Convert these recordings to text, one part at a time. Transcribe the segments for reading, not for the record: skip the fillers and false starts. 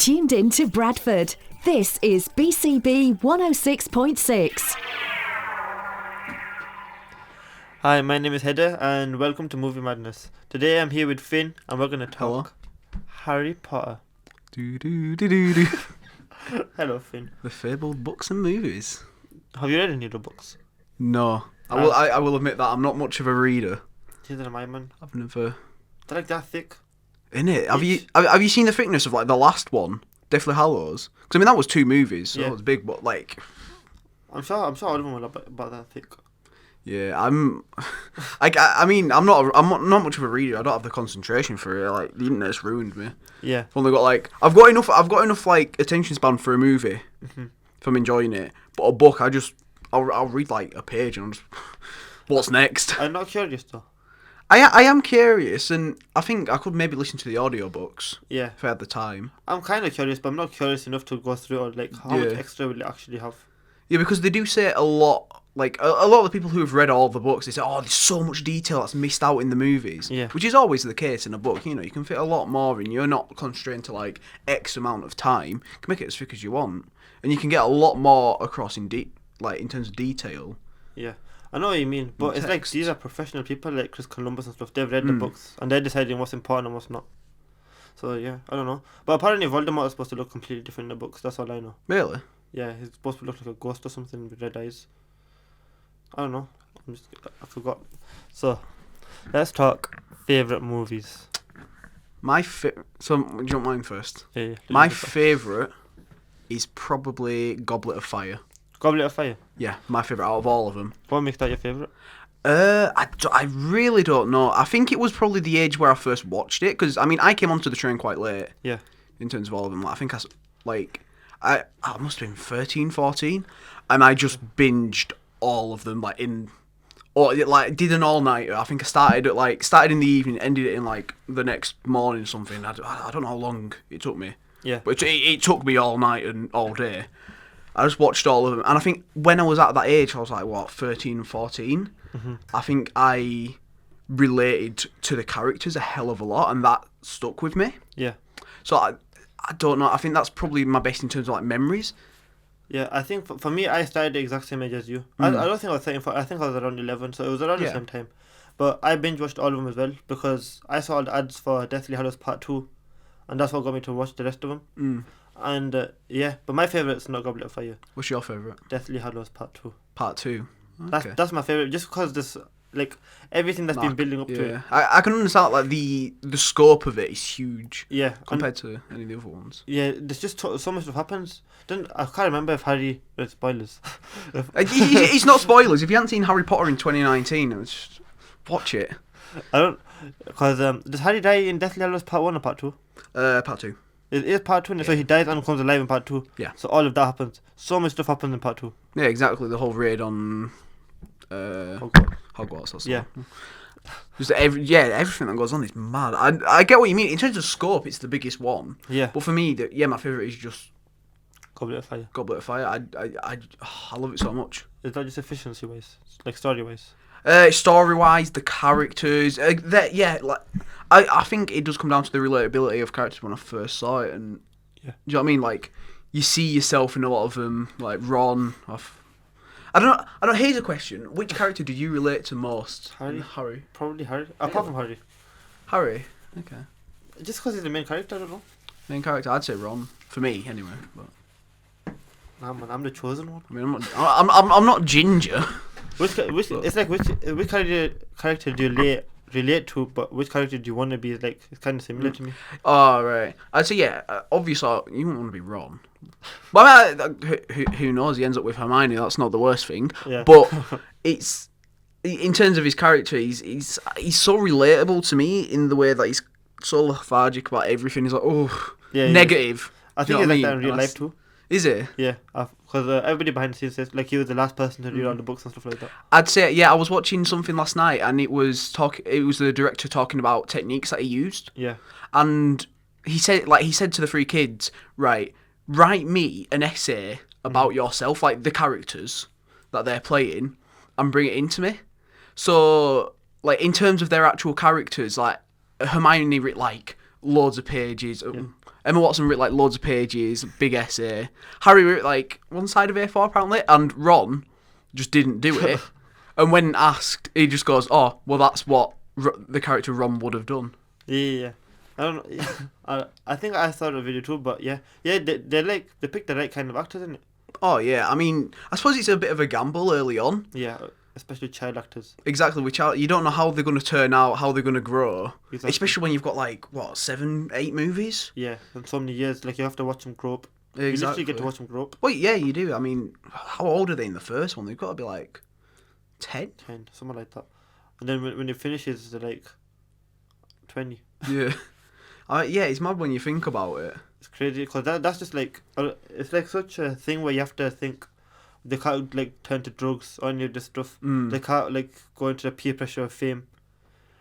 tuned in to Bradford. This is BCB 106.6. Hi, my name is Heather and welcome to Movie Madness. Today I'm here with Finn and we're going to talk Harry Potter. Hello, Finn. The fabled books and movies. Have you read any of the books? No. I will admit that I'm not much of a reader. Neither am I, man. I've never... They're like that thick. Innit? Have you seen the thickness of like the last one? Deathly Hallows? Because I mean that was 2 movies, so Yeah. it was big, but like... I'm sure all of them were about that thick. Yeah, I'm not much of a reader. I don't have the concentration for it. Like the internet's ruined me. Yeah. I've only got I've got enough like attention span for a movie if I'm enjoying it. But a book, I'll read like a page and I'm just what's next? I'm not curious though. I am curious, and I think I could maybe listen to the audiobooks. Yeah. If I had the time. I'm kind of curious, but I'm not curious enough to go through it. Like how much extra will it actually have? Yeah, because they do say a lot. Like a lot of the people who have read all the books, they say, "Oh, there's so much detail that's missed out in the movies." Yeah. Which is always the case in a book. You know, you can fit a lot more in. You're not constrained to like X amount of time. You can make it as thick as you want, and you can get a lot more across in terms of detail. Yeah. I know what you mean, but it's like these are professional people like Chris Columbus and stuff. They've read the books and they're deciding what's important and what's not. So yeah, I don't know. But apparently Voldemort is supposed to look completely different in the books. That's all I know. Really? Yeah, he's supposed to look like a ghost or something with red eyes. I don't know. I forgot. So, let's talk favourite movies. So, do you want mine first? Yeah, My favourite is probably Goblet of Fire. Goblet of Fire? Yeah, my favourite out of all of them. What makes that your favourite? I really don't know. I think it was probably the age where I first watched it, because, I mean, I came onto the train quite late. Yeah. In terms of all of them. I think I must have been 13, 14, and I just binged all of them, did an all-nighter. I think I started in the evening, ended it in, like, the next morning or something. I don't know how long it took me. Yeah. But it took me all night and all day. I just watched all of them, and I think when I was at that age, I was like, 13 and 14, I think I related to the characters a hell of a lot, and that stuck with me. Yeah. So I don't know, I think that's probably my best in terms of, like, memories. Yeah, I think for me, I started the exact same age as you. I don't think I was 13, I think I was around 11, so it was around the same time. But I binge-watched all of them as well, because I saw all the ads for Deathly Hallows Part 2, and that's what got me to watch the rest of them. And but my favourite is not Goblet of Fire. What's your favourite? Deathly Hallows Part 2. Part 2. Okay. That's my favourite, just because this, like, everything that's been building up to it. I can understand, like, the scope of it is huge. Yeah. Compared to any of the other ones. Yeah, there's just so much stuff happens. I can't remember if Harry... spoilers. It's not spoilers. If you haven't seen Harry Potter in 2019, just watch it. I don't... Because, does Harry die in Deathly Hallows Part 1 or Part 2? Part 2. It is Part 2, so he dies and comes alive in Part 2. Yeah. So all of that happens. So much stuff happens in Part 2. Yeah, exactly. The whole raid on... Hogwarts. That's yeah. Just everything that goes on is mad. I get what you mean. In terms of scope, it's the biggest one. Yeah. But for me, my favourite is just... Goblet of Fire. Goblet of Fire. I love it so much. Is that just efficiency-wise? Like, story-wise? Story-wise, the characters... I think it does come down to the relatability of characters when I first saw it. And do you know what I mean? Like, you see yourself in a lot of them. Like, Ron... I don't know. Here's a question: which character do you relate to most? Harry. Probably Harry. Apart from Harry. Harry. Okay. Just because he's the main character, I don't know. Main character, I'd say Ron for me anyway. But nah, man, I'm the chosen one. I mean, I'm not ginger. Which character do you relate to? But which character do you want to be? Like, it's kind of similar to me. Oh right. I'd say obviously you wouldn't want to be Ron. But I mean, who knows? He ends up with Hermione. That's not the worst thing. Yeah. But it's in terms of his character, he's so relatable to me in the way that he's so lethargic about everything. He's like, negative. I think he's like that in real life too. Is it? Yeah, because everybody behind the scenes says like he was the last person to read all the books and stuff like that. I'd say I was watching something last night and it was the director talking about techniques that he used. Yeah. And he said to the 3 kids, right, write me an essay about yourself, like the characters that they're playing, and bring it into me. So, like, in terms of their actual characters, like, Hermione wrote, like, loads of pages. Emma Watson wrote like loads of pages, big essay. Harry wrote like one side of A4 apparently, and Ron just didn't do it. And when asked, he just goes, "Oh, well, that's what the character Ron would have done." Yeah. I don't know. I think I saw the video too, but yeah. They picked the right kind of actors, isn't it? Oh yeah, I mean, I suppose it's a bit of a gamble early on. Yeah, especially child actors. Exactly, with child, you don't know how they're going to turn out, how they're going to grow. Exactly. Especially when you've got like 7, 8 movies. Yeah, and so many years, like you have to watch them grow up. Exactly. You literally get to watch them grow up. Well, yeah, you do. I mean, how old are they in the first one? They've got to be like 10? 10, something like that. And then when it finishes, they're like 20. Yeah. Yeah, it's mad when you think about it. It's crazy because that's just like it's like such a thing where you have to think they can't like turn to drugs or any of this stuff. They can't like go into the peer pressure of fame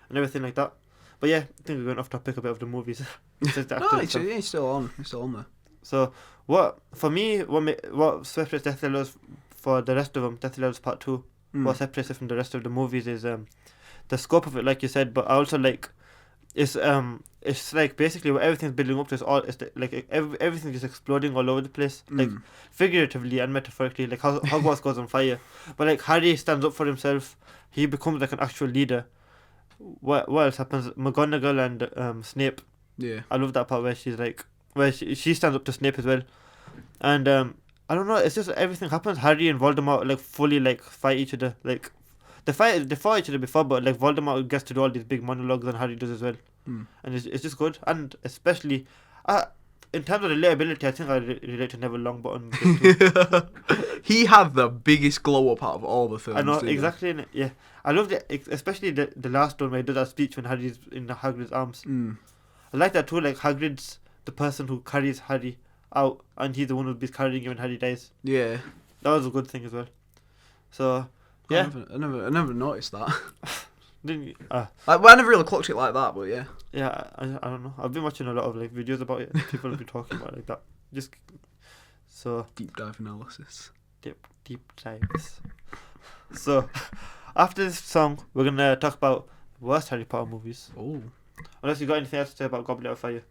and everything like that. But yeah, I think we're going off topic a bit of the movies. It's still on. It's still on there. So what separates Deathly Hallows for the rest of them, Deathly Hallows Part 2, what separates it from the rest of the movies is the scope of it, like you said, but I also like it's like basically what everything's building up to is everything's just exploding all over the place, like figuratively and metaphorically, like how Hogwarts goes on fire, but like Harry stands up for himself, he becomes like an actual leader. What else happens? McGonagall and Snape. Yeah, I love that part where she's like she stands up to Snape as well, and I don't know, it's just everything happens. Harry and Voldemort like fully like fight each other, like they fought each other before, but like Voldemort gets to do all these big monologues and Harry does as well, and it's just good. And especially in terms of relatability, I think I relate to Neville Longbottom. He had the biggest glow up out of all the films. I know exactly. Yeah, I loved it, especially the last one where he does that speech when Harry's in Hagrid's arms. I like that too. Like Hagrid's the person who carries Harry out, and he's the one who'll be carrying him when Harry dies. Yeah, that was a good thing as well. So yeah, I never noticed that. Didn't you? I never really clocked it like that, but yeah. Yeah, I don't know. I've been watching a lot of like videos about it. People have been talking about it like that. Just so deep dive analysis. Deep dives. So after this song, we're gonna talk about worst Harry Potter movies. Oh. Unless you got anything else to say about Goblet of Fire.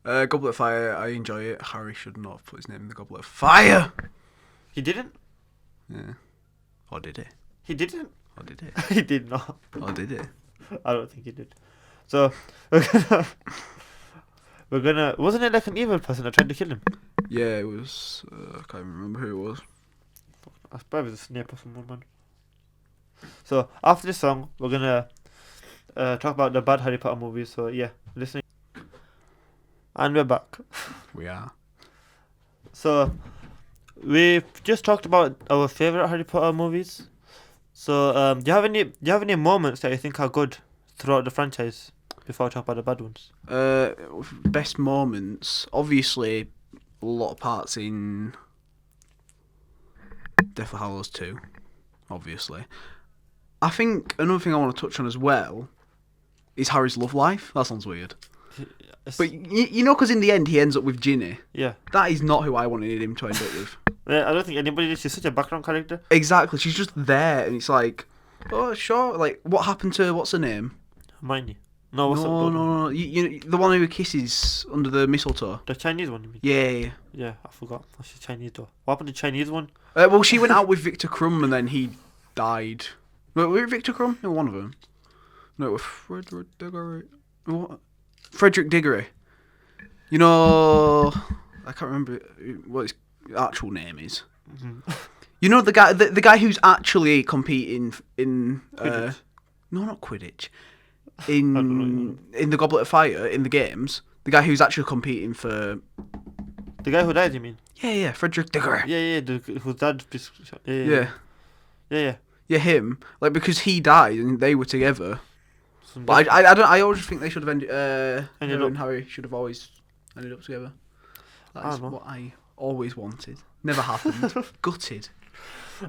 Goblet of Fire, I enjoy it. Harry should not have put his name in the Goblet of Fire. He didn't? Yeah. Or did he? He didn't? Or did he? He did not. Or did he? I don't think he did. So we're gonna wasn't it like an evil person that tried to kill him? Yeah, it was I can't remember who it was. I suppose it was a Snape or someone, man. So after this song we're gonna talk about the bad Harry Potter movies, so yeah, listening. And we're back. We are. So we've just talked about our favourite Harry Potter movies. So do you have any moments that you think are good throughout the franchise before I talk about the bad ones? Best moments, obviously a lot of parts in Deathly Hallows 2, obviously. I think another thing I want to touch on as well is Harry's love life. That sounds weird. But you know, because in the end he ends up with Ginny. Yeah. That is not who I wanted him to end up with. Yeah, I don't think anybody did. She's such a background character. Exactly. She's just there, and it's like, oh sure. Like, what happened to what's her name? Hermione. No, no. You the one who kisses under the mistletoe. The Chinese one, you mean? Yeah. Yeah, I forgot. Oh, she's Chinese though. What happened to the Chinese one? Well, she went out with Victor Crumb, and then he died. Were it Victor Crumb? No, one of them. No, it was Frederick Diggory. What? Frederick Diggory. You know, I can't remember what his actual name is. Mm-hmm. You know the guy who's actually competing in no, not Quidditch. In the Goblet of Fire in the games, the guy who's actually competing for the guy who died. You mean? Yeah, Frederick Diggory. Yeah, whose dad. Yeah, him. Like, because he died and they were together. But I always think they should have ended and Harry should have always ended up together. That's what I always wanted. Never happened. Gutted.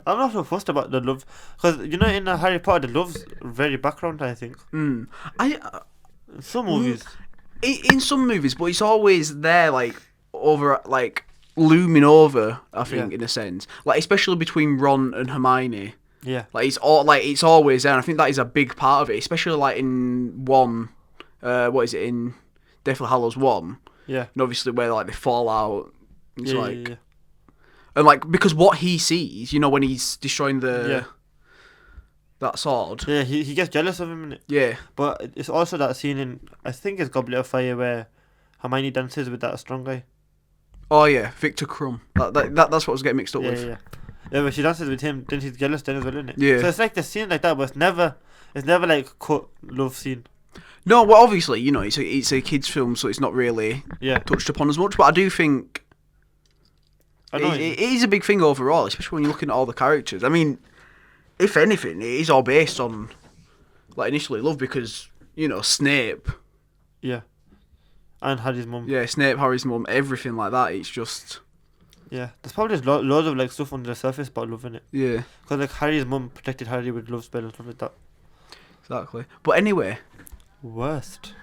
I'm not so fussed about the love, because you know in Harry Potter the love's very background, I think. Some movies. In some movies, but it's always there, like over, like looming over. I think in a sense, like especially between Ron and Hermione. Yeah. Like it's always there, and I think that is a big part of it, especially like in one. What is it in Deathly Hallows 1? Yeah. And obviously where like they fall out, it's Yeah, like, yeah. and like because what he sees, you know, when he's destroying Yeah. that sword. Yeah, he gets jealous of him, innit? Yeah. But it's also that scene in, I think it's Goblet of Fire, where Hermione dances with that strong guy. Oh yeah, Victor Crumb. That's what I was getting mixed up Yeah, with. yeah. Yeah, when she dances with him, then she's jealous then as well, isn't it? Yeah. So it's like the scene like that, but it's never like cut love scene. No, well, obviously, you know, it's a kids' film, so it's not really Yeah. touched upon as much. But I do think I know. it is a big thing overall, especially when you're looking at all the characters. I mean, if anything, it is all based on like initially love because you know Snape. Yeah. And Harry's mum. Yeah, Snape, Harry's mum, everything like that. It's just Yeah. There's probably just loads of like stuff under the surface about love in it. yeah, Because like Harry's mum protected Harry with love spell and stuff like that. exactly. But anyway, Worst.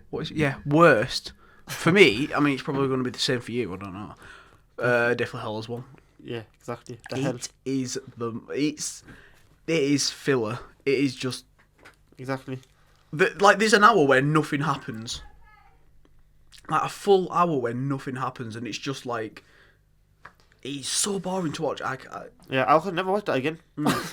what is it? Yeah, worst for me. I mean, it's probably going to be the same for you. I don't know. Definitely Hallows one. Yeah, exactly. The hell. It is filler. It is just Exactly. like there's an hour where nothing happens. Like a full hour where nothing happens, and it's just like it's so boring to watch. Yeah, I could never watch that again.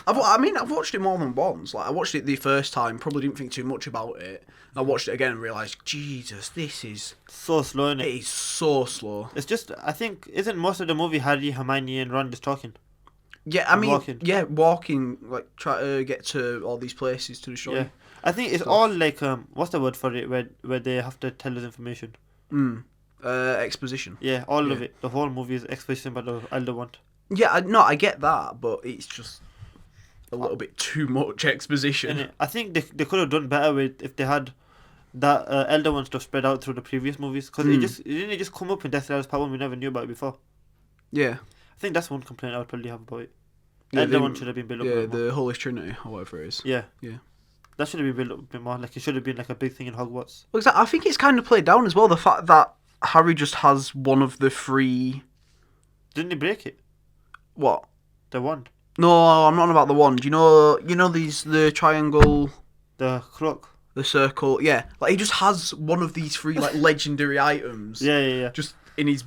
I've watched it more than once. Like I watched it the first time, probably didn't think too much about it. I watched it again and realised, Jesus, this is So slow, innit? it is so slow. It's just, I think, isn't most of the movie Harry, Hermione, and Ron just talking? Yeah, I mean, walking. walking, like try to get to all these places to destroy. Yeah. I think it's all like, what's the word for it, where they have to tell us information? Exposition. Yeah, all of it. The whole movie is exposition by the elder one. Yeah, I get that, but it's just a little bit too much exposition. Innit? I think they could have done better with if they had that elder one stuff spread out through the previous movies, because it didn't just come up in Deathly Hallows Part 1, we never knew about it before. Yeah. I think that's one complaint I would probably have about it. Yeah, Elder one should have been built up a bit more. the Holy Trinity, or whatever it is. Yeah. Yeah. That should have been built up a bit more, like it should have been like a big thing in Hogwarts. Well, I think it's kind of played down as well, the fact that Harry just has one of the three... Didn't he break it? What? The wand? No, I'm not on about the wand. You know the triangle, The clock? the circle. Yeah, like he just has one of these three like legendary items. Yeah. Just in his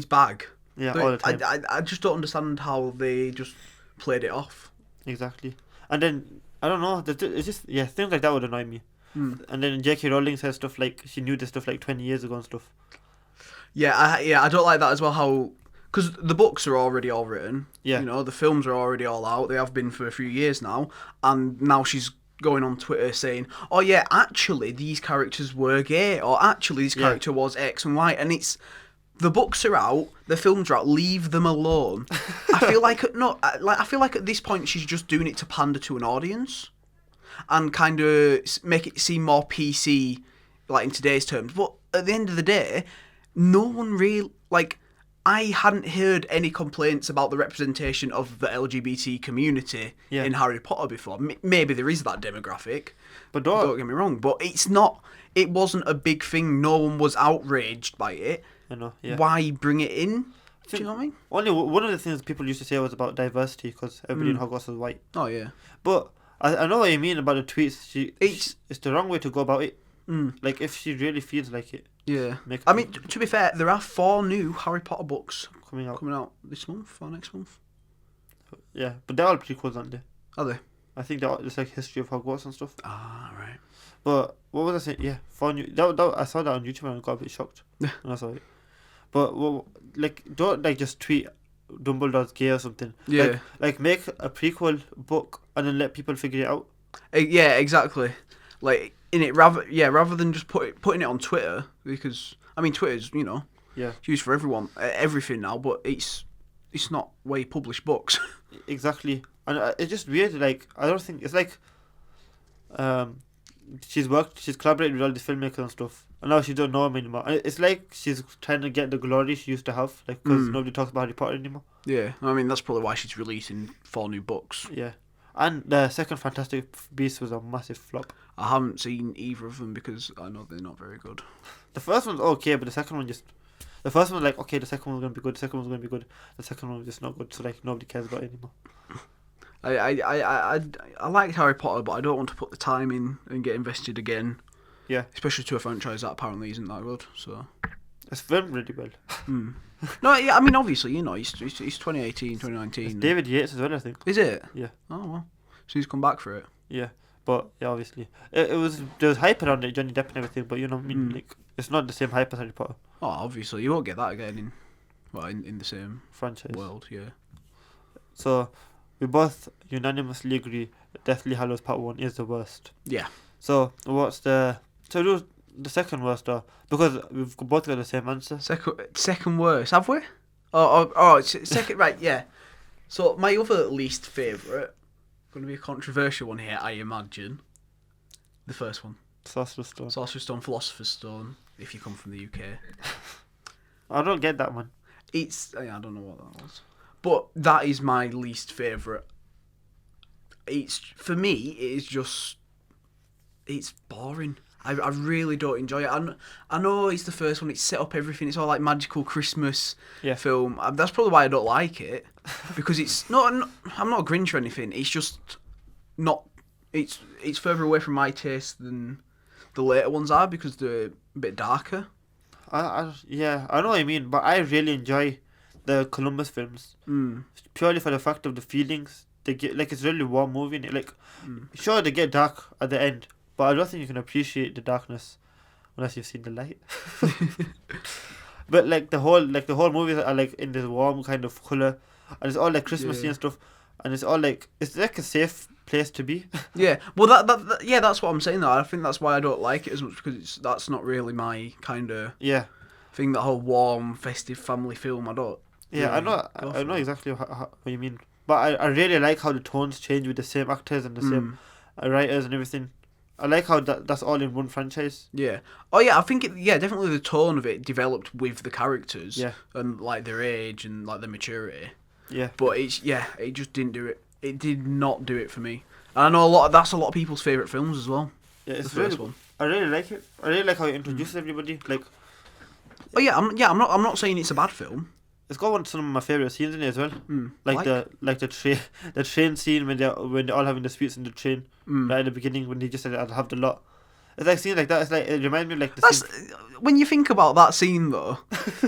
bag. Yeah, So all the time. I just don't understand how they just played it off. Exactly. And then, I don't know, it's just, things like that would annoy me. And then J.K. Rowling says stuff like, she knew this stuff like 20 years ago and stuff. Yeah, I don't like that as well. How because the books are already all written. Yeah. You know, the films are already all out. They have been for a few years now, and now she's going on Twitter saying, "Oh yeah, actually these characters were gay, or actually this character was X and Y," and it's. The books are out, the films are out. Leave them alone. I feel like at this point she's just doing it to pander to an audience, and kind of make it seem more PC, like in today's terms. But at the end of the day, no one really like. I hadn't heard any complaints about the representation of the LGBT community in Harry Potter before. Maybe there is that demographic, But don't get me wrong. But it's not. It wasn't a big thing. No one was outraged by it. I know, yeah. Why bring it in? Do you know what I mean? Only one of the things people used to say was about diversity, because everybody in Hogwarts was white. Oh yeah. But I know what you mean about the tweets. It's the wrong way to go about it. Like, if she really feels like it. Yeah. I mean, to be fair, there are 4 new Harry Potter books coming out this month or next month. Yeah, but they're all prequels, aren't they? Are they? I think it's like history of Hogwarts and stuff. Ah, right. But what was I saying? Yeah, 4 new. I saw that on YouTube and I got a bit shocked when I saw it. But don't like just tweet Dumbledore's gay or something. Yeah. Like make a prequel book and then let people figure it out. Yeah, exactly. Like in it rather than just putting it on Twitter, because I mean Twitter's it's used for everything now, but it's not where you publish books. Exactly, and it's just weird. Like, I don't think it's like she's collaborated with all these filmmakers and stuff, and now she don't know him anymore. And it's like she's trying to get the glory she used to have, like, because nobody talks about Harry Potter anymore. Yeah, I mean that's probably why she's releasing 4 new books. Yeah, and the second Fantastic Beasts was a massive flop. I haven't seen either of them because I know they're not very good. The first one's okay, but the second one the first one was like, okay, the second one's gonna be good. The second one's gonna be good. The second one was just not good. So like nobody cares about it anymore. I liked Harry Potter, but I don't want to put the time in and get invested again. Yeah. Especially to a franchise that apparently isn't that good. So. It's filmed really well. No, yeah, I mean, obviously, you know, it's 2018, 2019. It's David Yates as well, I think. Is it? Yeah. Oh, well. So he's come back for it. Yeah. But, yeah, obviously. There was hype around it, Johnny Depp and everything, but, you know what I mean? Like, it's not the same hype as Harry Potter. Oh, obviously. You won't get that again in the same franchise. World, yeah. So, we both unanimously agree that Deathly Hallows Part 1 is the worst. Yeah. So, what's the... So, do the second worst, though? Because we've both got the same answer. Second worst, have we? Oh, second, right, yeah. So, my other least favourite, going to be a controversial one here, I imagine. The first one. Sorcerer's Stone. Sorcerer's Stone, Philosopher's Stone, if you come from the UK. I don't get that one. I don't know what that was. But that is my least favourite. For me, it's boring. I really don't enjoy it. I know it's the first one. It's set up everything. It's all like magical Christmas film. That's probably why I don't like it, because it's not. I'm not a Grinch or anything. It's just not. It's further away from my taste than the later ones are, because they're a bit darker. I know what you mean, but I really enjoy the Columbus films purely for the fact of the feelings they get. Like, it's really warm movie. Like, sure, they get dark at the end, but I don't think you can appreciate the darkness unless you've seen the light. But like the whole movies are like in this warm kind of colour, and it's all like Christmassy and stuff, and it's all like, it's like a safe place to be. Yeah, well that's what I'm saying though. I think that's why I don't like it as much, because that's not really my kind of thing. That whole warm, festive family film, I don't. Yeah, I know exactly what you mean, but I really like how the tones change with the same actors and the same writers and everything. I like how that's all in one franchise. Yeah. Oh yeah, I think definitely the tone of it developed with the characters. Yeah. And like their age and like their maturity. Yeah. But it just didn't do it. It did not do it for me. And I know that's a lot of people's favourite films as well. Yeah, it's the first one. I really like it. I really like how it introduces everybody. Like. Oh yeah, I'm not saying it's a bad film. It's got some of my favourite scenes in it as well. The train scene when they're all having disputes in the train right at the beginning, when they just said I'll have the lot. It's like scenes like that. It's like, it reminds me of like the scene. When you think about that scene though,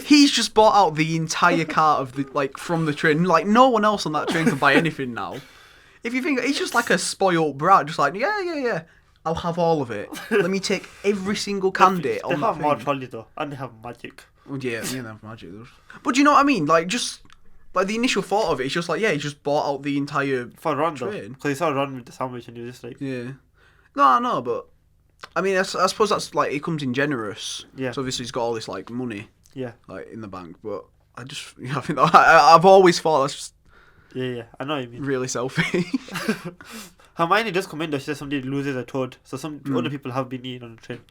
he's just bought out the entire cart of from the train. Like, no one else on that train can buy anything now. If you think, he's just like a spoiled brat, just like yeah, I'll have all of it. Let me take every single candy on that thing. They have more trolleys though, and they have magic. Well, yeah, they have magic. But do you know what I mean? Like, just like the initial thought of it, it's just like, he just bought out the entire for Ron train. Because he saw Ron with the sandwich and he was just like, yeah. No, but I mean, I suppose that's like, he comes in generous. Yeah. So obviously he's got all this like money. Yeah. Like in the bank, but I think I've always thought that's just. Yeah, I know what you mean. Really selfish. Hermione does come in though. She says somebody loses a toad, so some other people have been eaten on the train.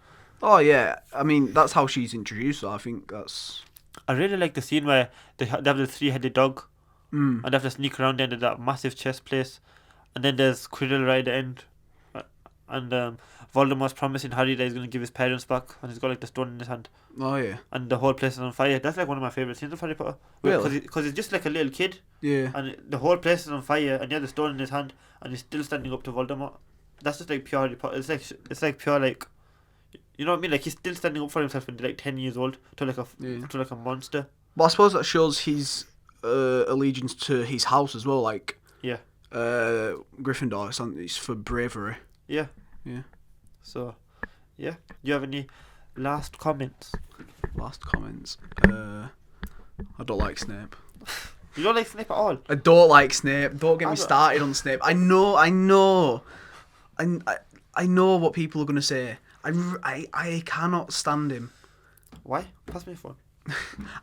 Oh yeah, I mean that's how she's introduced. So I think that's. I really like the scene where they have the 3-headed dog, and they have to sneak around into that massive chess place, and then there's Quirrell right at the end, and Voldemort's promising Harry that he's going to give his parents back, and he's got like the stone in his hand. Oh yeah. And the whole place is on fire. That's like one of my favourite scenes of Harry Potter. Really? Because he's just like a little kid. Yeah. And the whole place is on fire, and he has the stone in his hand, and he's still standing up to Voldemort. That's just like pure Harry Potter. It's like pure like. You know what I mean? Like, he's still standing up for himself when he's like 10 years old to like a monster. But I suppose that shows his allegiance to his house as well. Like, Gryffindor, it's for bravery. Yeah. Yeah. So, yeah. Do you have any last comments? I don't like Snape. You don't like Snape at all? I don't like Snape. Don't get me started on Snape. I know what people are going to say. I cannot stand him. Why? Pass me a phone.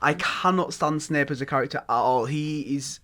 I cannot stand Snape as a character at all. He is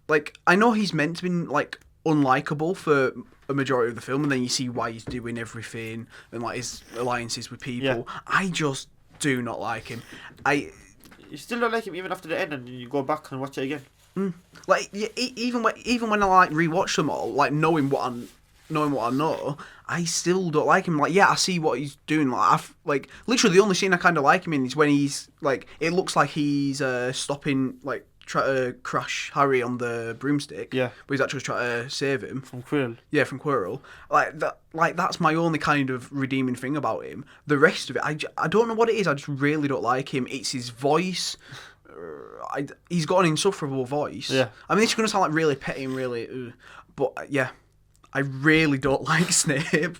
like, I know he's meant to be like unlikable for a majority of the film, and then you see why he's doing everything and like his alliances with people. Yeah. I just do not like him. You still don't like him even after the end, and you go back and watch it again. Like, yeah, even when I like rewatch them all, like knowing what I know, I still don't like him. Like, yeah, I see what he's doing. Like, literally the only scene I kind of like him in is when he's like, it looks like he's stopping like try to crash Harry on the broomstick. Yeah. But he's actually trying to save him. From Quirrell. Yeah, from Quirrell. That's my only kind of redeeming thing about him. The rest of it, I don't know what it is. I just really don't like him. It's his voice. He's got an insufferable voice. Yeah. I mean, this is going to sound like really petty and really... but, yeah, I really don't like Snape.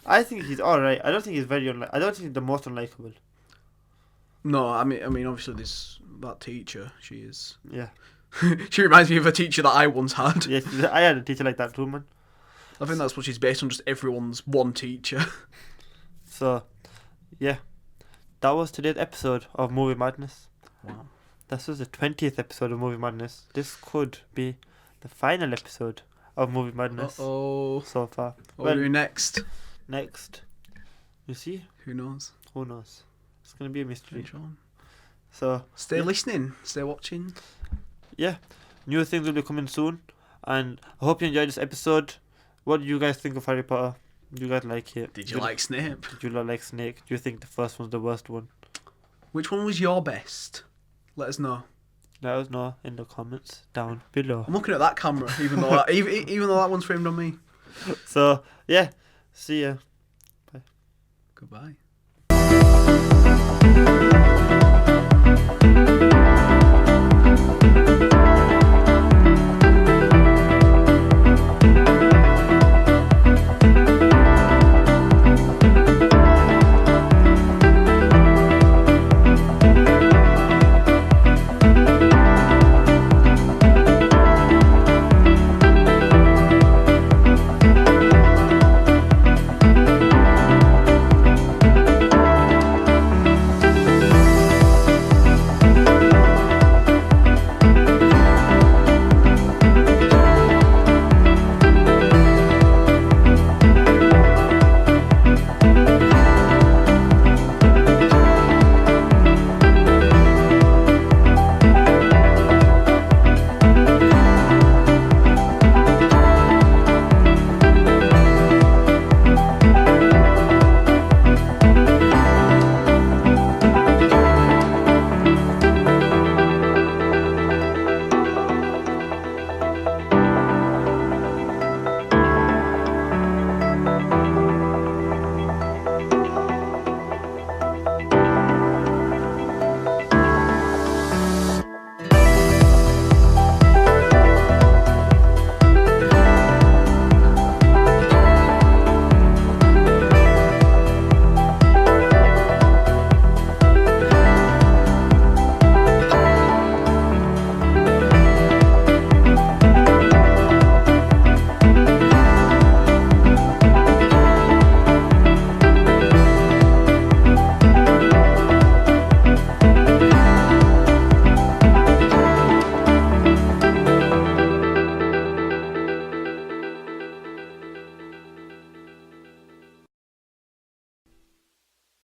I think he's alright. I don't think he's very I don't think he's the most unlikable. No, I mean, obviously, that teacher, she is... Yeah. She reminds me of a teacher that I once had. Yes, I had a teacher like that too, man. I think that's what she's based on, just everyone's one teacher. So, yeah. That was today's episode of Movie Madness. Wow. This was the 20th episode of Movie Madness. This could be the final episode of Movie Madness. Uh-oh. So far. What are we doing next? Next. You see? Who knows? Who knows? It's going to be a mystery. Sure. So, stay listening. Stay watching. Yeah. New things will be coming soon. And I hope you enjoyed this episode. What do you guys think of Harry Potter? Do you guys like it? Did you like Snape? Did you not like Snake? Do you think the first one's the worst one? Which one was your best? Let us know. Let us know in the comments down below. I'm looking at that camera, even though that one's framed on me. So, yeah. See ya. Bye. Goodbye.